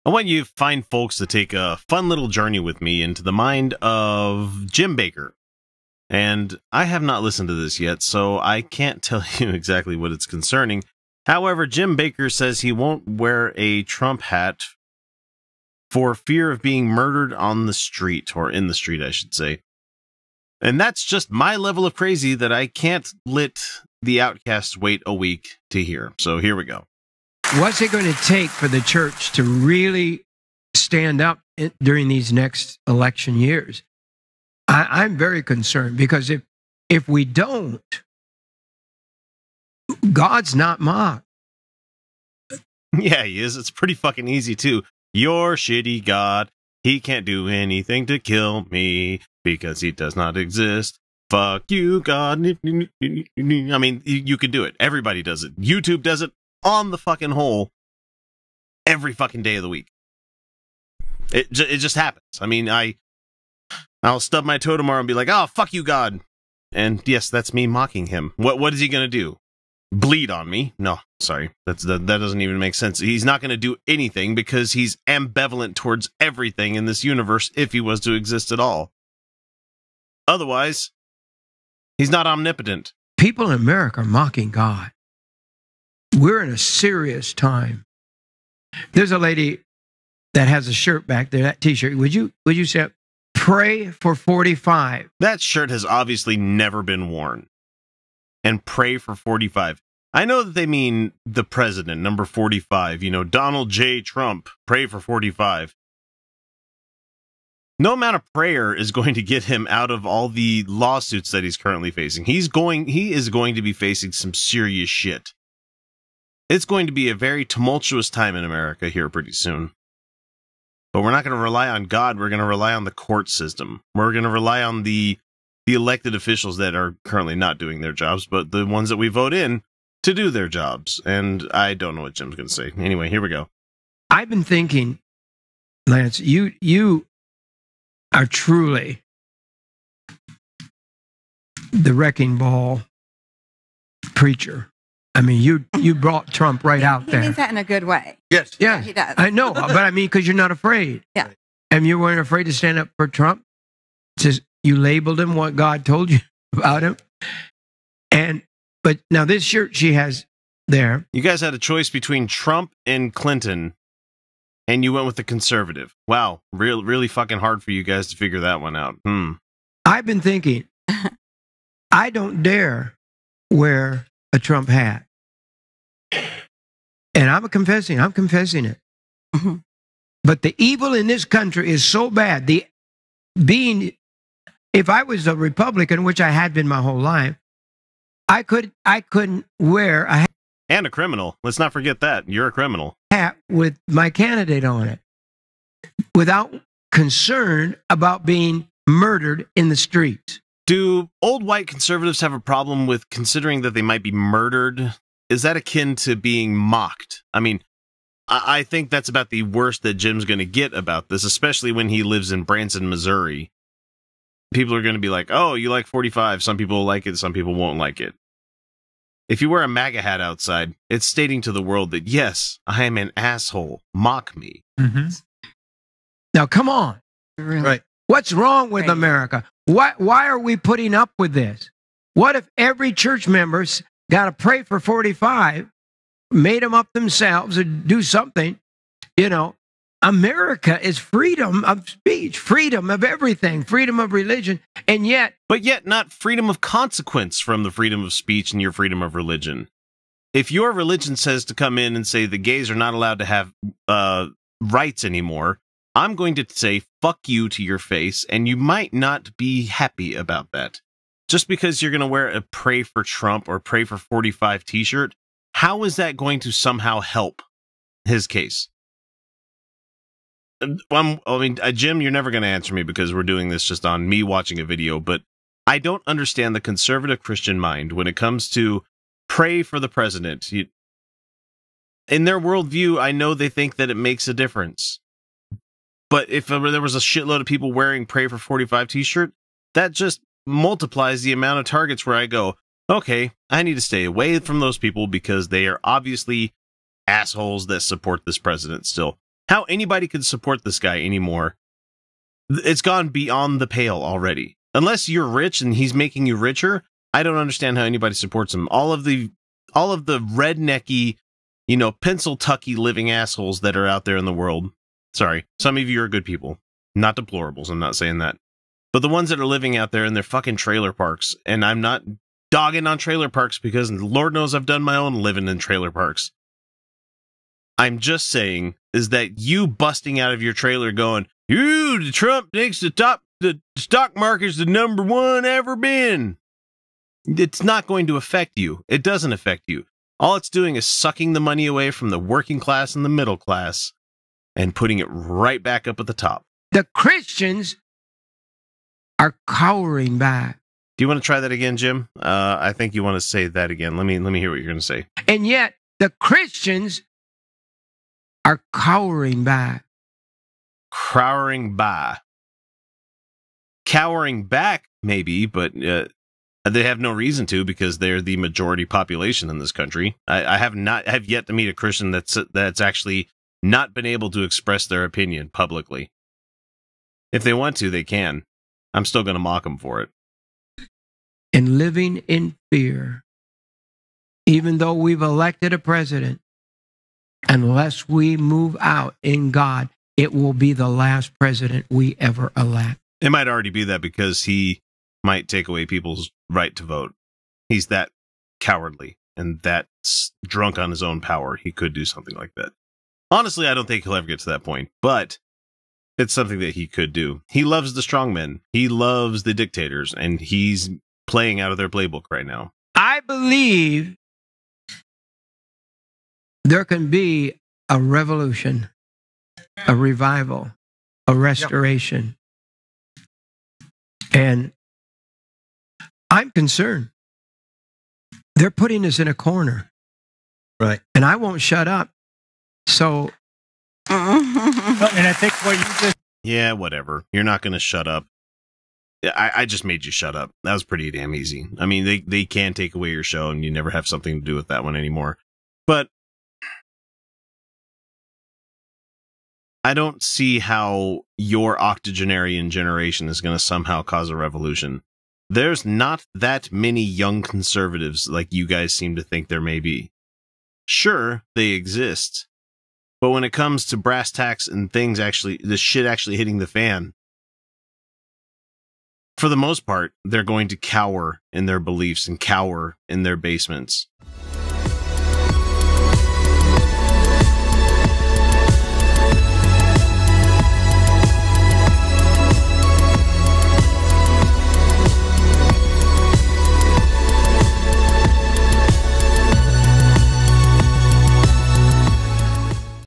I want you fine folks to take a fun little journey with me into the mind of Jim Bakker. And I have not listened to this yet, so I can't tell you exactly what it's concerning. However, Jim Bakker says he won't wear a Trump hat for fear of being murdered on the street, or in the street, I should say. And that's just my level of crazy that I can't let the Outcasts wait a week to hear. So here we go. What's it going to take for the church to really stand up during these next election years? I'm very concerned, because if we don't, God's not mocked. Yeah, he is. It's pretty fucking easy, too. Your shitty God, he can't do anything to kill me because he does not exist. Fuck you, God. I mean, you can do it. Everybody does it. YouTube does it on the fucking whole every fucking day of the week. It just happens. I mean, I'll stub my toe tomorrow and be like, oh, fuck you, God. And yes, that's me mocking him. What is he going to do? Bleed on me? No, sorry. That doesn't even make sense. He's not going to do anything because he's ambivalent towards everything in this universe if he was to exist at all. Otherwise, he's not omnipotent. People in America are mocking God. We're in a serious time. There's a lady that has a shirt back there, that T-shirt. Would you say, pray for 45? That shirt has obviously never been worn. And pray for 45. I know that they mean the president, number 45. You know, Donald J. Trump, pray for 45. No amount of prayer is going to get him out of all the lawsuits that he's currently facing. He is going to be facing some serious shit. It's going to be a very tumultuous time in America here pretty soon. But we're not going to rely on God. We're going to rely on the court system. We're going to rely on the elected officials that are currently not doing their jobs, but the ones that we vote in to do their jobs. And I don't know what Jim's going to say. Anyway, here we go. I've been thinking, Lance, you are truly the wrecking ball preacher. I mean, you brought Trump right out there. He means that in a good way. Yes. Yeah, he does. I know, but I mean, because you're not afraid. Yeah. And you weren't afraid to stand up for Trump. You labeled him what God told you about him. But now this shirt she has there. You guys had a choice between Trump and Clinton, and you went with the conservative. Wow. Really fucking hard for you guys to figure that one out. I've been thinking, I don't dare wear a Trump hat. And I'm confessing it. Mm-hmm. But the evil in this country is so bad. If I was a Republican, which I had been my whole life, I couldn't wear a hat. And a criminal. Let's not forget that. You're a criminal. Hat with my candidate on it without concern about being murdered in the streets. Do old white conservatives have a problem with considering that they might be murdered? Is that akin to being mocked? I mean, I think that's about the worst that Jim's going to get about this, especially when he lives in Branson, Missouri. People are going to be like, oh, you like 45. Some people will like it. Some people won't like it. If you wear a MAGA hat outside, it's stating to the world that, yes, I am an asshole. Mock me. Mm-hmm. Now, come on. Really? Right. What's wrong with America? Why are we putting up with this? What if every church member's got to pray for 45, made them up themselves, or do something? You know, America is freedom of speech, freedom of everything, freedom of religion, and yet... But yet not freedom of consequence from the freedom of speech and your freedom of religion. If your religion says to come in and say the gays are not allowed to have rights anymore, I'm going to say fuck you to your face, and you might not be happy about that. Just because you're going to wear a Pray for Trump or Pray for 45 t-shirt, how is that going to somehow help his case? Jim, you're never going to answer me because we're doing this just on me watching a video, but I don't understand the conservative Christian mind when it comes to pray for the president. In their worldview, I know they think that it makes a difference. But if there was a shitload of people wearing Pray for 45 t-shirt, that just multiplies the amount of targets where I go, okay, I need to stay away from those people because they are obviously assholes that support this president still. How anybody could support this guy anymore, it's gone beyond the pale already. Unless you're rich and he's making you richer, I don't understand how anybody supports him. All of the rednecky, pencil tucky living assholes that are out there in the world. Sorry, some of you are good people, not deplorables. I'm not saying that. But the ones that are living out there in their fucking trailer parks, and I'm not dogging on trailer parks because Lord knows I've done my own living in trailer parks. I'm just saying is that you busting out of your trailer going, Trump thinks the stock market's the number one ever been. It's not going to affect you. It doesn't affect you. All it's doing is sucking the money away from the working class and the middle class and putting it right back up at the top. The Christians are cowering back. Do you want to try that again, Jim? I think you want to say that again. Let me hear what you're going to say. And yet the Christians are cowering back. Cowering back, maybe, but they have no reason to because they're the majority population in this country. I have yet to meet a Christian that's actually not been able to express their opinion publicly. If they want to, they can. I'm still going to mock them for it. And living in fear, even though we've elected a president, unless we move out in God, it will be the last president we ever elect. It might already be that because he might take away people's right to vote. He's that cowardly and that drunk on his own power. He could do something like that. Honestly, I don't think he'll ever get to that point, but it's something that he could do. He loves the strongmen. He loves the dictators, and he's playing out of their playbook right now. I believe there can be a revolution, a revival, a restoration. And I'm concerned. They're putting us in a corner. Right. And I won't shut up. So. And I think what you just. Yeah, whatever. You're not going to shut up. I just made you shut up. That was pretty damn easy. I mean, they can take away your show and you never have something to do with that one anymore. But I don't see how your octogenarian generation is going to somehow cause a revolution. There's not that many young conservatives like you guys seem to think there may be. Sure, they exist. But when it comes to brass tacks and the shit actually hitting the fan, for the most part, they're going to cower in their beliefs and cower in their basements.